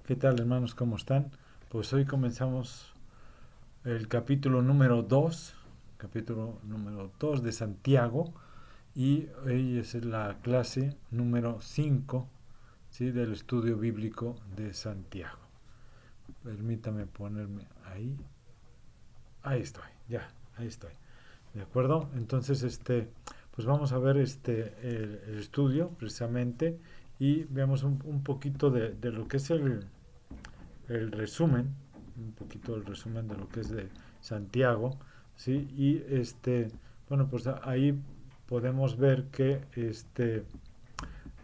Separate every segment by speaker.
Speaker 1: ¿Qué tal, hermanos? ¿Cómo están? Pues hoy comenzamos el capítulo número 2 de Santiago, y hoy es la clase número 5, ¿sí?, del estudio bíblico de Santiago. Permítame ponerme ahí. Ahí estoy, ya, ahí estoy. ¿De acuerdo? Entonces, pues vamos a ver el estudio precisamente, y veamos un poquito de lo que es el resumen, un poquito el resumen de lo que es de Santiago, ¿sí? Y bueno, pues ahí podemos ver que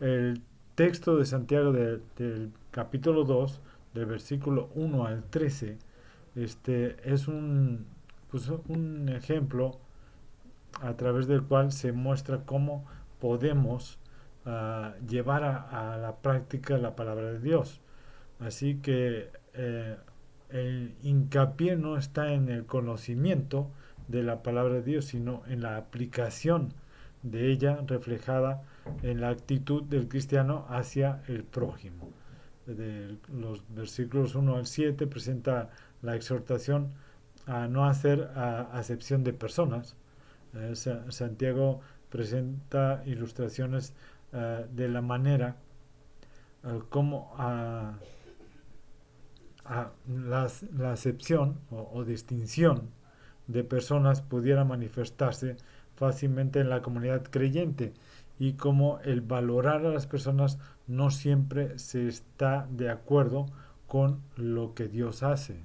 Speaker 1: el texto de Santiago del capítulo 2 del versículo 1 al 13, es pues un ejemplo a través del cual se muestra cómo podemos llevar a la práctica la palabra de Dios. Así que el hincapié no está en el conocimiento de la palabra de Dios, sino en la aplicación de ella reflejada en la actitud del cristiano hacia el prójimo. De los versículos 1 al 7 presenta la exhortación a no hacer acepción de personas. Santiago presenta ilustraciones de la manera como la acepción o distinción de personas pudiera manifestarse fácilmente en la comunidad creyente, y como el valorar a las personas no siempre se está de acuerdo con lo que Dios hace.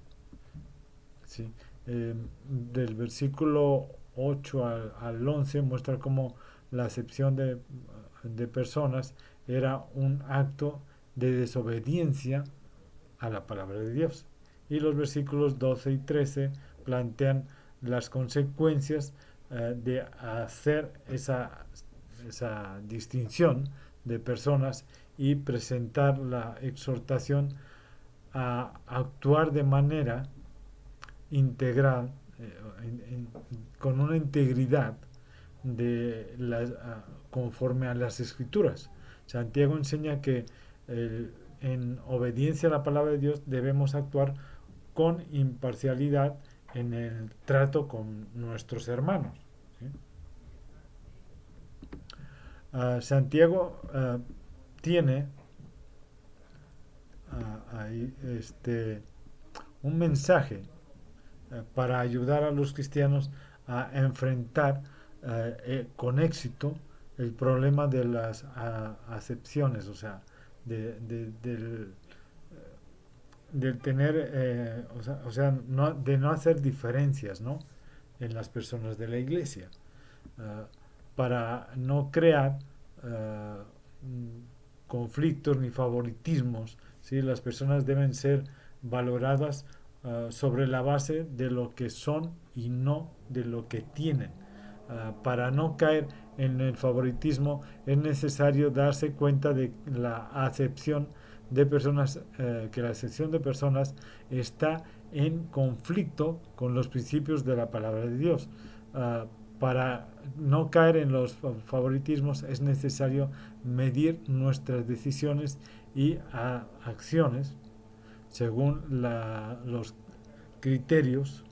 Speaker 1: ¿Sí? Del versículo 8 al 11 muestra cómo la acepción de personas era un acto de desobediencia a la palabra de Dios. Y los versículos 12 y 13 plantean las consecuencias de hacer esa distinción de personas, y presentar la exhortación a actuar de manera integral, con una integridad conforme a las escrituras. Santiago enseña que en obediencia a la palabra de Dios debemos actuar con imparcialidad en el trato con nuestros hermanos. ¿Sí? Santiago tiene ahí un mensaje para ayudar a los cristianos a enfrentar con éxito el problema de las acepciones, o sea, del tener, de no hacer diferencias, ¿no?, en las personas de la iglesia, para no crear conflictos ni favoritismos. ¿Sí? Las personas deben ser valoradas sobre la base de lo que son y no de lo que tienen. Para no caer en el favoritismo es necesario darse cuenta de la acepción de personas, que la acepción de personas está en conflicto con los principios de la palabra de Dios. Para no caer en los favoritismos es necesario medir nuestras decisiones y acciones según los criterios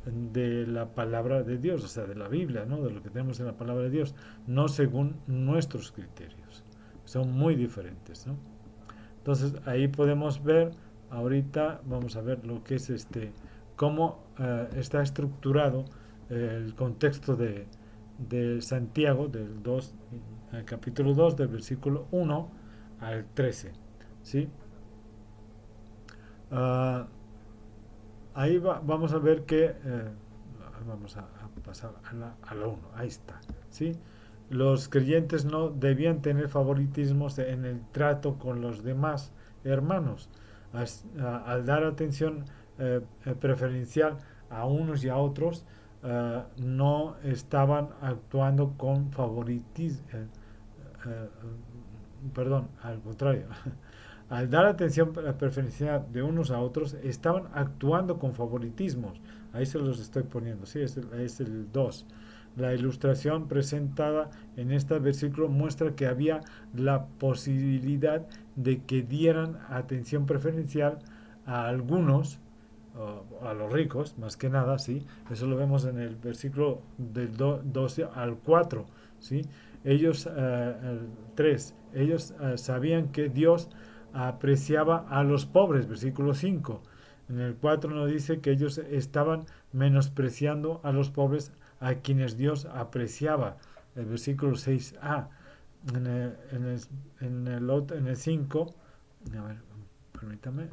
Speaker 1: de la palabra de Dios, o sea, de la Biblia, ¿no?, de lo que tenemos en la palabra de Dios, no según nuestros criterios. Son muy diferentes, ¿no? Entonces ahí podemos ver, ahorita vamos a ver lo que es cómo está estructurado el contexto de Santiago, del capítulo 2, del versículo 1 al 13. ¿Sí? Uh, Ahí vamos a ver que vamos a pasar a la 1. Ahí está. ¿Sí? Los creyentes no debían tener favoritismos en el trato con los demás hermanos. Al dar atención preferencial a unos y a otros, no estaban actuando con favoritismo. Perdón, al contrario. Al dar atención preferencial de unos a otros, estaban actuando con favoritismos. Ahí se los estoy poniendo, sí, es el 2. La ilustración presentada en este versículo muestra que había la posibilidad de que dieran atención preferencial a algunos, a los ricos, más que nada, ¿sí? Eso lo vemos en el versículo del 12 al 4, ¿sí? Ellos, 3, ellos sabían que Dios apreciaba a los pobres, versículo 5. En el 4 nos dice que ellos estaban menospreciando a los pobres a quienes Dios apreciaba, el versículo 6a. En el 5, a ver, permítame,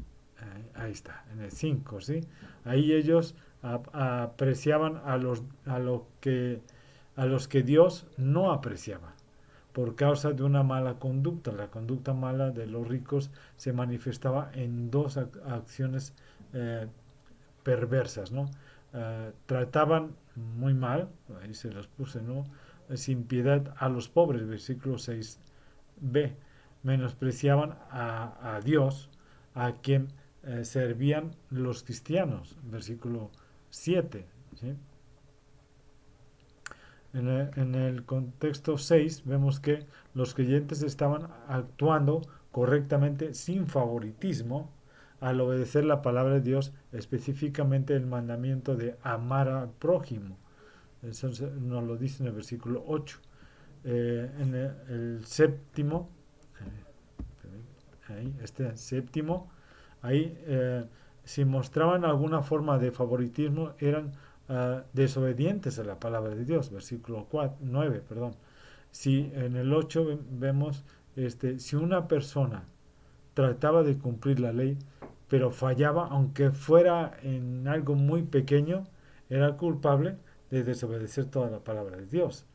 Speaker 1: ahí está, en el 5, ¿sí? Ahí ellos apreciaban a los que Dios no apreciaba por causa de una mala conducta. La conducta mala de los ricos se manifestaba en dos acciones eh, perversas, ¿no? Trataban muy mal, ahí se los puse, ¿no? Sin piedad a los pobres, versículo 6b. Menospreciaban a Dios, a quien servían los cristianos, versículo 7, ¿sí? En el contexto 6 vemos que los creyentes estaban actuando correctamente sin favoritismo al obedecer la palabra de Dios, específicamente el mandamiento de amar al prójimo. Eso nos lo dice en el versículo 8. En el séptimo, este séptimo, ahí si mostraban alguna forma de favoritismo eran desobedientes a la palabra de Dios, versículo 9, perdón. Si en el 8 vemos, si una persona trataba de cumplir la ley, pero fallaba, aunque fuera en algo muy pequeño, era culpable de desobedecer toda la palabra de Dios.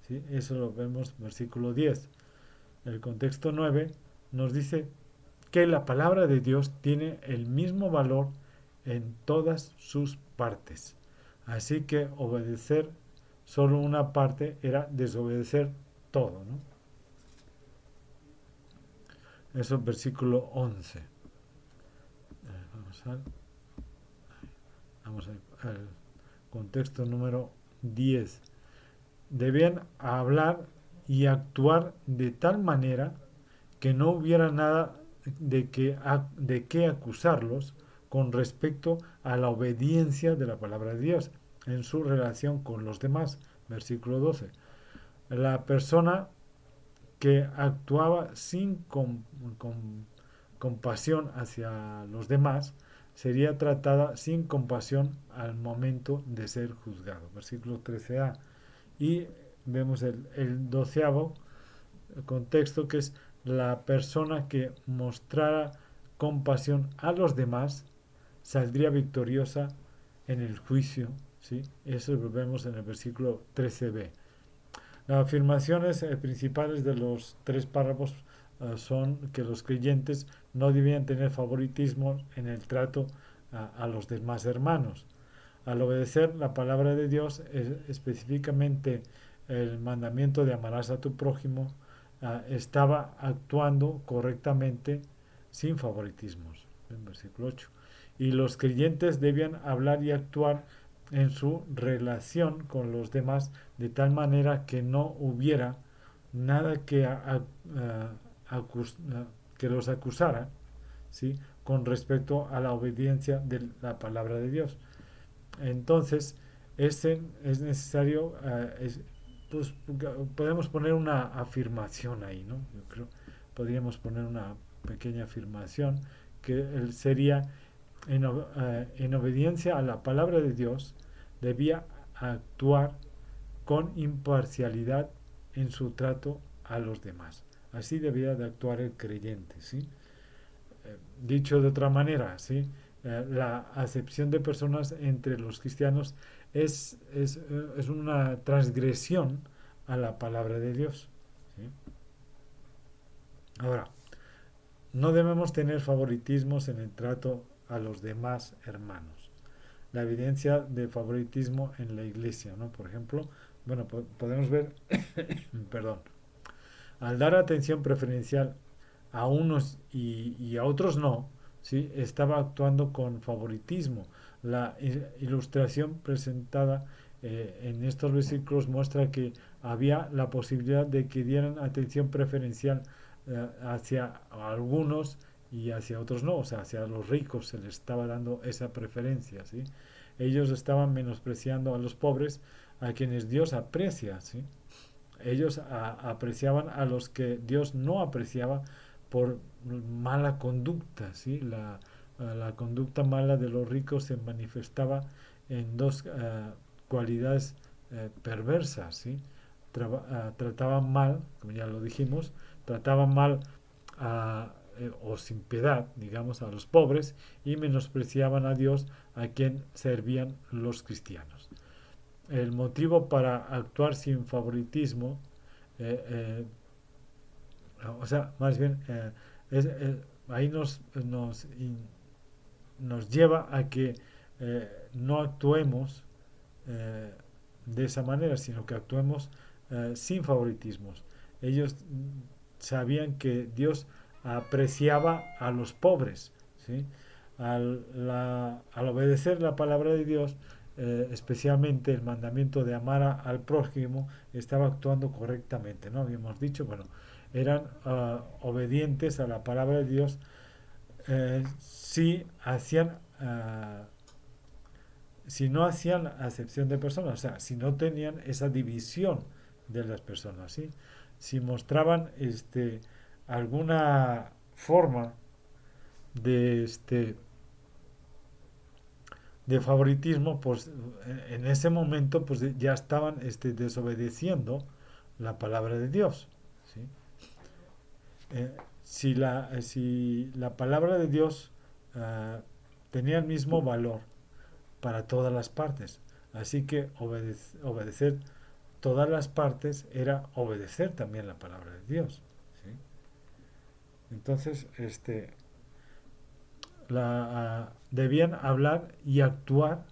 Speaker 1: ¿Sí? Eso lo vemos en versículo 10. El contexto 9 nos dice que la palabra de Dios tiene el mismo valor en todas sus partes. Así que obedecer solo una parte era desobedecer todo, ¿no? Eso es versículo 11. Vamos al contexto número 10. Debían hablar y actuar de tal manera que no hubiera nada de qué acusarlos con respecto a la obediencia de la palabra de Dios en su relación con los demás. Versículo 12. La persona que actuaba sin compasión hacia los demás sería tratada sin compasión al momento de ser juzgado. Versículo 13a. Y vemos el 12avo contexto, que es la persona que mostrara compasión a los demás saldría victoriosa en el juicio, ¿sí? Eso lo vemos en el versículo 13b. Las afirmaciones principales de los tres párrafos son que los creyentes no debían tener favoritismo en el trato a los demás hermanos. Al obedecer la palabra de Dios, específicamente el mandamiento de amarás a tu prójimo, estaba actuando correctamente sin favoritismos. En versículo 8. Y los creyentes debían hablar y actuar en su relación con los demás de tal manera que no hubiera nada que los acusara, ¿sí? Con respecto a la obediencia de la palabra de Dios. Entonces, es necesario, pues, podemos poner una afirmación ahí, ¿no? Yo creo, podríamos poner una pequeña afirmación que sería, en obediencia a la palabra de Dios, debía actuar con imparcialidad en su trato a los demás. Así debía de actuar el creyente, ¿sí? Dicho de otra manera, ¿sí? La acepción de personas entre los cristianos es una transgresión a la palabra de Dios, ¿sí? Ahora, no debemos tener favoritismos en el trato a los demás hermanos. La evidencia de favoritismo en la iglesia, ¿no? Por ejemplo, bueno, podemos ver, perdón, al dar atención preferencial a unos y a otros no, ¿sí? Estaba actuando con favoritismo. La ilustración presentada En estos versículos muestra que había la posibilidad de que dieran atención preferencial hacia algunos y hacia otros no, o sea, hacia los ricos se les estaba dando esa preferencia, ¿sí? Ellos estaban menospreciando a los pobres, a quienes Dios aprecia, ¿sí? Ellos apreciaban a los que Dios no apreciaba por mala conducta, ¿sí? La conducta mala de los ricos se manifestaba en dos cualidades perversas, ¿sí? Trataban mal, como ya lo dijimos, trataban mal o sin piedad, digamos, a los pobres y menospreciaban a Dios, a quien servían los cristianos. El motivo para actuar sin favoritismo, eh, eh, o sea, más bien, ahí nos lleva a que no actuemos de esa manera, sino que actuemos sin favoritismos. Ellos sabían que Dios apreciaba a los pobres, ¿sí? Al obedecer la palabra de Dios, especialmente el mandamiento de amar al prójimo, estaba actuando correctamente, ¿no? Habíamos dicho, bueno, eran obedientes a la palabra de Dios si hacían si no hacían acepción de personas, o sea, si no tenían esa división de las personas, ¿sí? Si mostraban alguna forma de de favoritismo, pues en ese momento pues ya estaban desobedeciendo la palabra de Dios, ¿sí? Si la palabra de Dios tenía el mismo valor para todas las partes, así que obedecer todas las partes era obedecer también la palabra de Dios, ¿sí? Entonces, debían hablar y actuar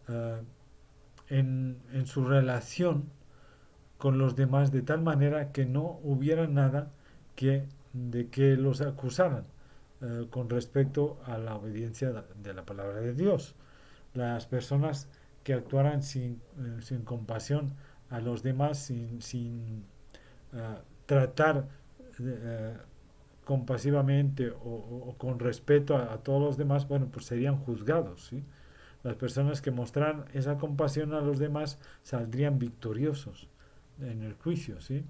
Speaker 1: uh, en su relación con los demás de tal manera que no hubiera nada de que los acusaran con respecto a la obediencia de la palabra de Dios. Las personas que actuaran sin compasión a los demás, sin tratar uh, compasivamente o con respeto a todos los demás, bueno, pues serían juzgados, ¿sí? Las personas que mostraran esa compasión a los demás saldrían victoriosos en el juicio, ¿sí?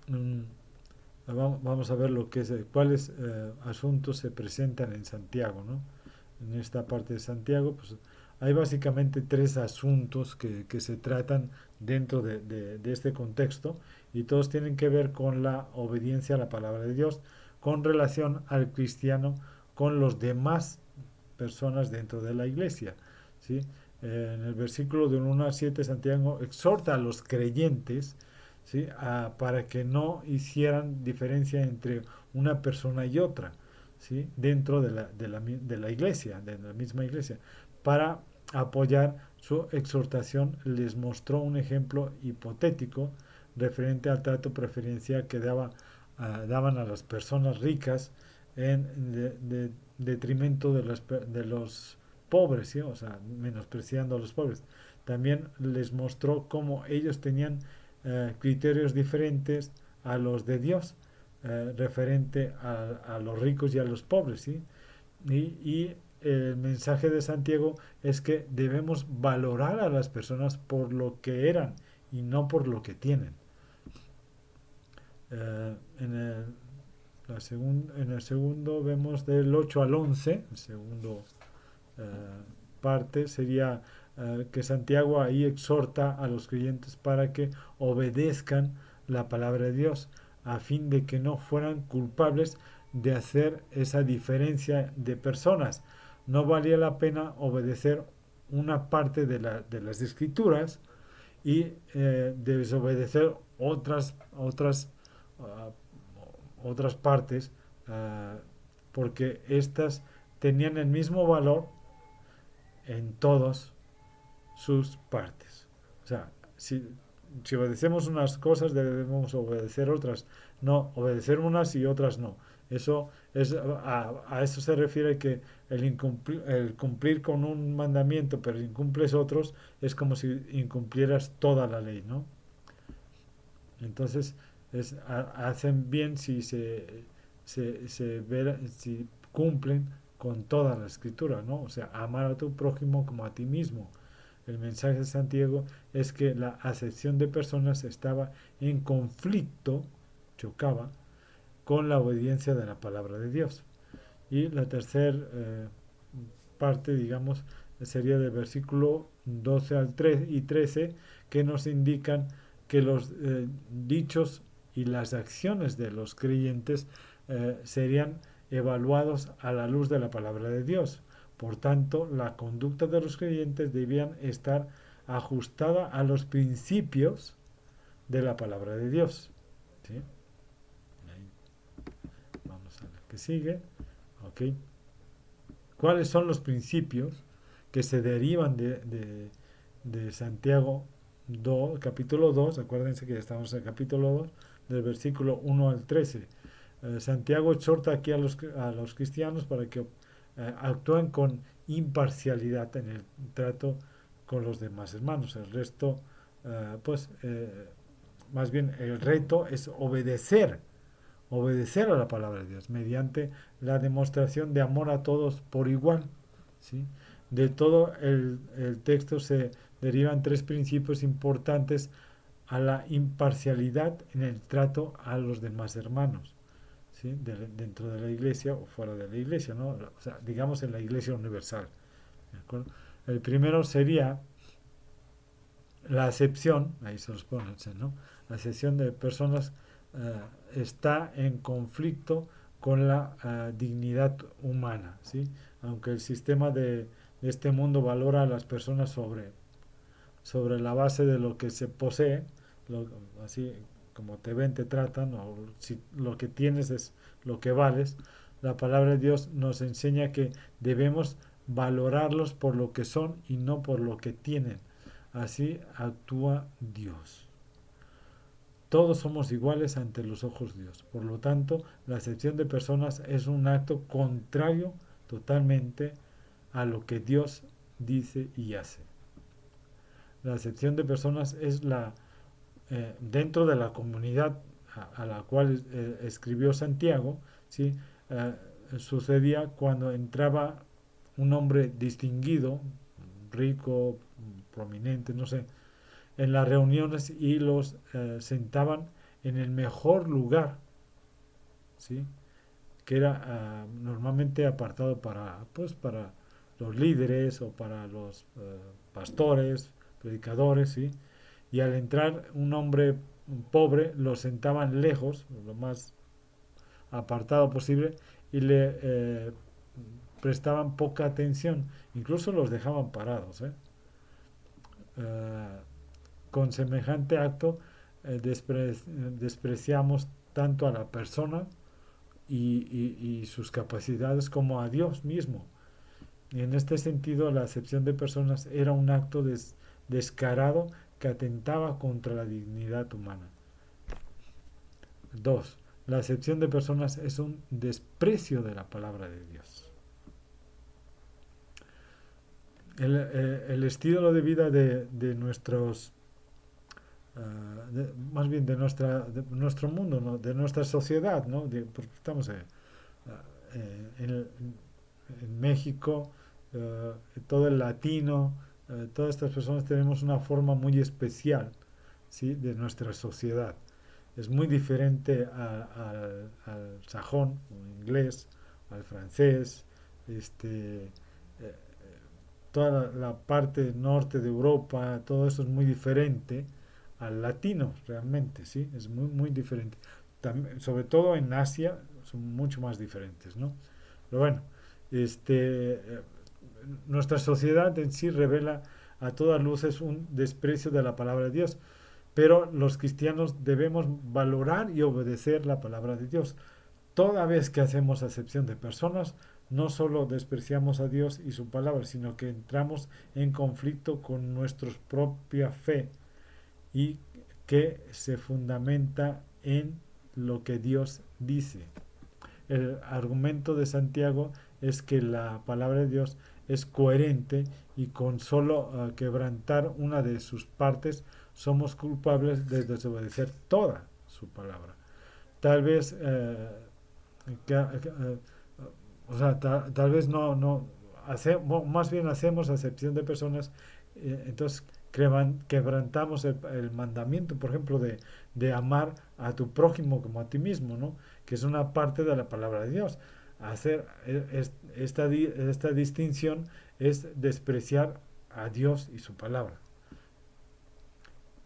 Speaker 1: Mm, vamos a ver lo que es, cuáles asuntos se presentan en Santiago, ¿no? En esta parte de Santiago, pues hay básicamente tres asuntos que se tratan dentro de este contexto y todos tienen que ver con la obediencia a la palabra de Dios, con relación al cristiano, con los demás personas dentro de la iglesia, ¿sí? En el versículo de 1 a 7 Santiago exhorta a los creyentes, ¿sí? Para que no hicieran diferencia entre una persona y otra, ¿sí? Dentro de la iglesia, de la misma iglesia. Para apoyar su exhortación les mostró un ejemplo hipotético referente al trato preferencial que daban a las personas ricas en detrimento de los pobres, ¿sí? O sea, menospreciando a los pobres. También les mostró cómo ellos tenían criterios diferentes a los de Dios, referente a los ricos y a los pobres, ¿sí? Y el mensaje de Santiago es que debemos valorar a las personas por lo que eran y no por lo que tienen. En en el segundo vemos del 8 al 11, el segundo eh, parte sería que Santiago ahí exhorta a los creyentes para que obedezcan la palabra de Dios a fin de que no fueran culpables de hacer esa diferencia de personas. No valía la pena obedecer una parte de las escrituras y desobedecer uh, otras partes porque éstas tenían el mismo valor en todas sus partes. O sea, si obedecemos unas cosas debemos obedecer otras. No, obedecer unas y otras no. Eso a eso se refiere que el cumplir con un mandamiento, pero incumples otros, es como si incumplieras toda la ley, ¿no? Entonces, hacen bien si si cumplen con toda la escritura, ¿no? O sea, amar a tu prójimo como a ti mismo. El mensaje de Santiago es que la acepción de personas estaba en conflicto, chocaba, con la obediencia de la palabra de Dios. Y la tercera parte, digamos, sería del versículo 12 al 3 y 13, que nos indican que los dichos y las acciones de los creyentes serían evaluados a la luz de la palabra de Dios. Por tanto, la conducta de los creyentes debían estar ajustada a los principios de la palabra de Dios. ¿Sí? Ahí vamos a la que sigue. Okay. ¿Cuáles son los principios que se derivan de Santiago 2, capítulo 2? Acuérdense que ya estamos en el capítulo 2, del versículo 1 al 13. Santiago exhorta aquí a los cristianos para que actúen con imparcialidad en el trato con los demás hermanos. El resto, más bien el reto es obedecer a la palabra de Dios mediante la demostración de amor a todos por igual. ¿Sí? De todo el texto se derivan tres principios importantes a la imparcialidad en el trato a los demás hermanos, ¿sí? Dentro de la iglesia o fuera de la iglesia, ¿no? O sea, digamos en la iglesia universal. ¿De acuerdo? El primero sería la acepción, ahí se los ponen, ¿no? La acepción de personas está en conflicto con la dignidad humana, ¿sí? Aunque el sistema de este mundo valora a las personas sobre la base de lo que se posee, así como te ven, te tratan, o si lo que tienes es lo que vales, la palabra de Dios nos enseña que debemos valorarlos por lo que son y no por lo que tienen. Así actúa Dios. Todos somos iguales ante los ojos de Dios. Por lo tanto, la acepción de personas es un acto contrario totalmente a lo que Dios dice y hace. La acepción de personas es dentro de la comunidad a la cual escribió Santiago, ¿sí? Sucedía cuando entraba un hombre distinguido, rico, prominente, no sé, en las reuniones y los sentaban en el mejor lugar, ¿sí? Que era normalmente apartado para los líderes o para los pastores, predicadores, ¿sí? Y al entrar un hombre pobre lo sentaban lejos, lo más apartado posible, y le prestaban poca atención, incluso los dejaban parados. Eh, con semejante acto despreciamos tanto a la persona y sus capacidades como a Dios mismo. Y en este sentido, la acepción de personas era un acto descarado que atentaba contra la dignidad humana. 2. La acepción de personas es un desprecio de la palabra de Dios. El estilo de vida de nuestros más bien de nuestro mundo, ¿no? De nuestra sociedad, ¿no? Porque estamos en México, todo el latino, todas estas personas tenemos una forma muy especial, ¿sí? De nuestra sociedad. Es muy diferente al sajón, o inglés, al francés, toda la parte norte de Europa, todo eso es muy diferente al latino realmente, sí, es muy, muy diferente. También, sobre todo en Asia son mucho más diferentes, ¿no? Pero bueno, este, eh, nuestra sociedad en sí revela a todas luces un desprecio de la palabra de Dios, pero los cristianos debemos valorar y obedecer la palabra de Dios. Toda vez que hacemos acepción de personas, no solo despreciamos a Dios y su palabra, sino que entramos en conflicto con nuestra propia fe y que se fundamenta en lo que Dios dice. el argumento de Santiago es que la palabra de Dios es coherente y con solo quebrantar una de sus partes somos culpables de desobedecer toda su palabra. Tal vez, o sea, tal vez no más bien hacemos acepción de personas, entonces quebrantamos el mandamiento, por ejemplo, de amar a tu prójimo como a ti mismo, ¿no? Que es una parte de la palabra de Dios. Hacer esta distinción es despreciar a Dios y su palabra.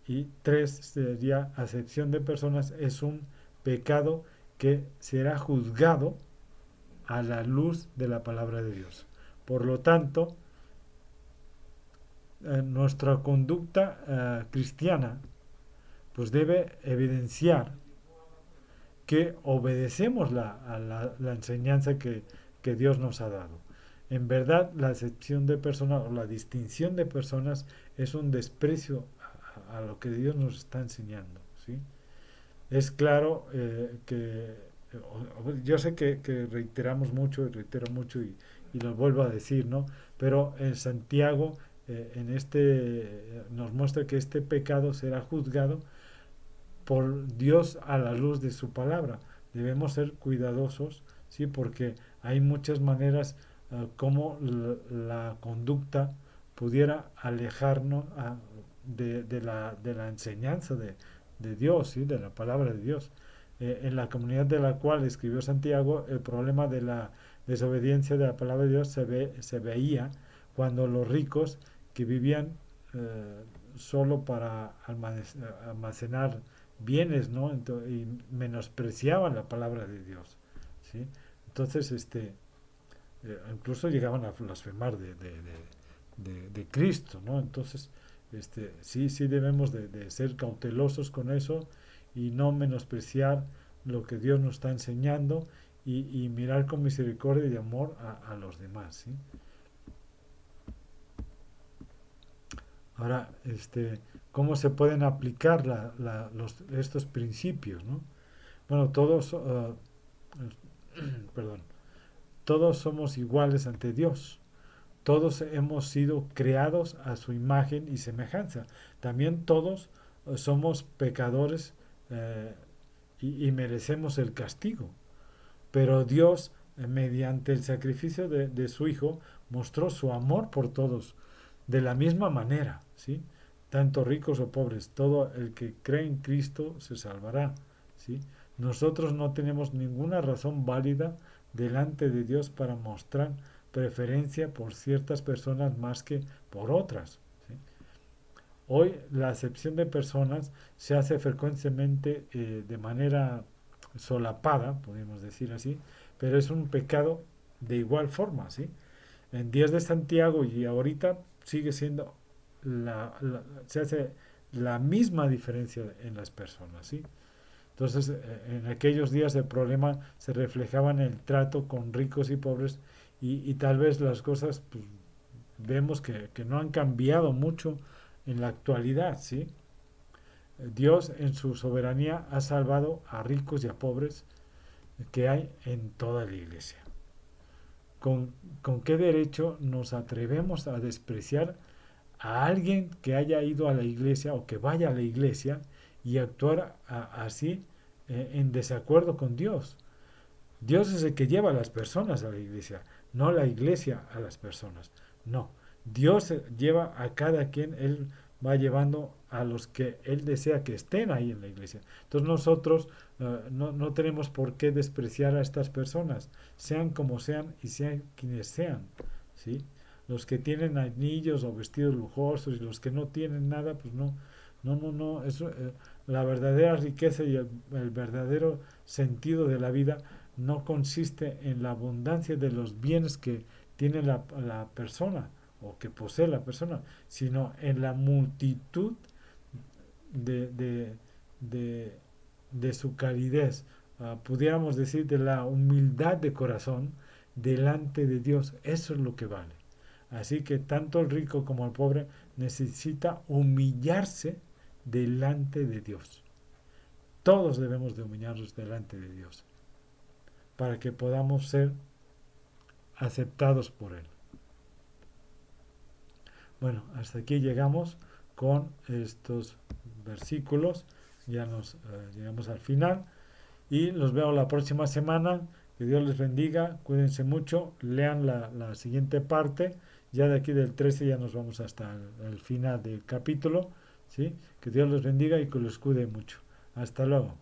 Speaker 1: Y tres sería acepción de personas, es un pecado que será juzgado a la luz de la palabra de Dios. Por lo tanto, nuestra conducta cristiana pues debe evidenciar que obedecemos la enseñanza que Dios nos ha dado. En verdad, la acepción de personas o la distinción de personas es un desprecio a lo que Dios nos está enseñando, ¿sí? Es claro yo sé que reiteramos mucho y reitero mucho y lo vuelvo a decir, ¿no? Pero en Santiago nos muestra que este pecado será juzgado por Dios a la luz de su palabra. Debemos ser cuidadosos, ¿sí? Porque hay muchas maneras como la conducta pudiera alejarnos de la enseñanza de Dios, ¿sí? De la palabra de Dios. En la comunidad de la cual escribió Santiago, el problema de la desobediencia de la palabra de Dios se veía cuando los ricos que vivían solo para almacenar bienes, ¿no? Y menospreciaban la palabra de Dios, ¿sí? Entonces, incluso llegaban a blasfemar de Cristo, ¿no? Entonces, sí debemos de ser cautelosos con eso y no menospreciar lo que Dios nos está enseñando y mirar con misericordia y amor a los demás, ¿sí? Ahora, ¿cómo se pueden aplicar estos principios, ¿no? Bueno, perdón, todos somos iguales ante Dios. Todos hemos sido creados a su imagen y semejanza. También todos somos pecadores y merecemos el castigo. Pero Dios, mediante el sacrificio de su Hijo, mostró su amor por todos de la misma manera, ¿sí? Tanto ricos o pobres, todo el que cree en Cristo se salvará, ¿sí? Nosotros no tenemos ninguna razón válida delante de Dios para mostrar preferencia por ciertas personas más que por otras, ¿sí? Hoy la acepción de personas se hace frecuentemente de manera solapada, podemos decir así, pero es un pecado de igual forma, ¿sí? En días de Santiago y ahorita sigue siendo se hace la misma diferencia en las personas, ¿sí? Entonces, en aquellos días el problema se reflejaba en el trato con ricos y pobres y tal vez las cosas pues, vemos que no han cambiado mucho en la actualidad, ¿sí? Dios en su soberanía ha salvado a ricos y a pobres que hay en toda la iglesia. ¿Con qué derecho nos atrevemos a despreciar a alguien que haya ido a la iglesia o que vaya a la iglesia y actuar así en desacuerdo con Dios? Dios es el que lleva a las personas a la iglesia, no la iglesia a las personas. No, Dios lleva a cada quien, Él va llevando a los que Él desea que estén ahí en la iglesia. Entonces nosotros no tenemos por qué despreciar a estas personas, sean como sean y sean quienes sean, ¿sí? Los que tienen anillos o vestidos lujosos y los que no tienen nada, pues no. Eso, la verdadera riqueza y el verdadero sentido de la vida no consiste en la abundancia de los bienes que tiene la persona o que posee la persona, sino en la multitud de, de, de, de su calidez, pudiéramos decir de la humildad de corazón delante de Dios. Eso es lo que vale. Así que tanto el rico como el pobre necesita humillarse delante de Dios. Todos debemos de humillarnos delante de Dios. para que podamos ser aceptados por Él. Bueno, hasta aquí llegamos con estos versículos. Ya nos llegamos al final y los veo la próxima semana. Que Dios les bendiga, cuídense mucho, lean la siguiente parte. Ya de aquí del 13 ya nos vamos hasta el final del capítulo. ¿Sí? Que Dios los bendiga y que los cuide mucho. Hasta luego.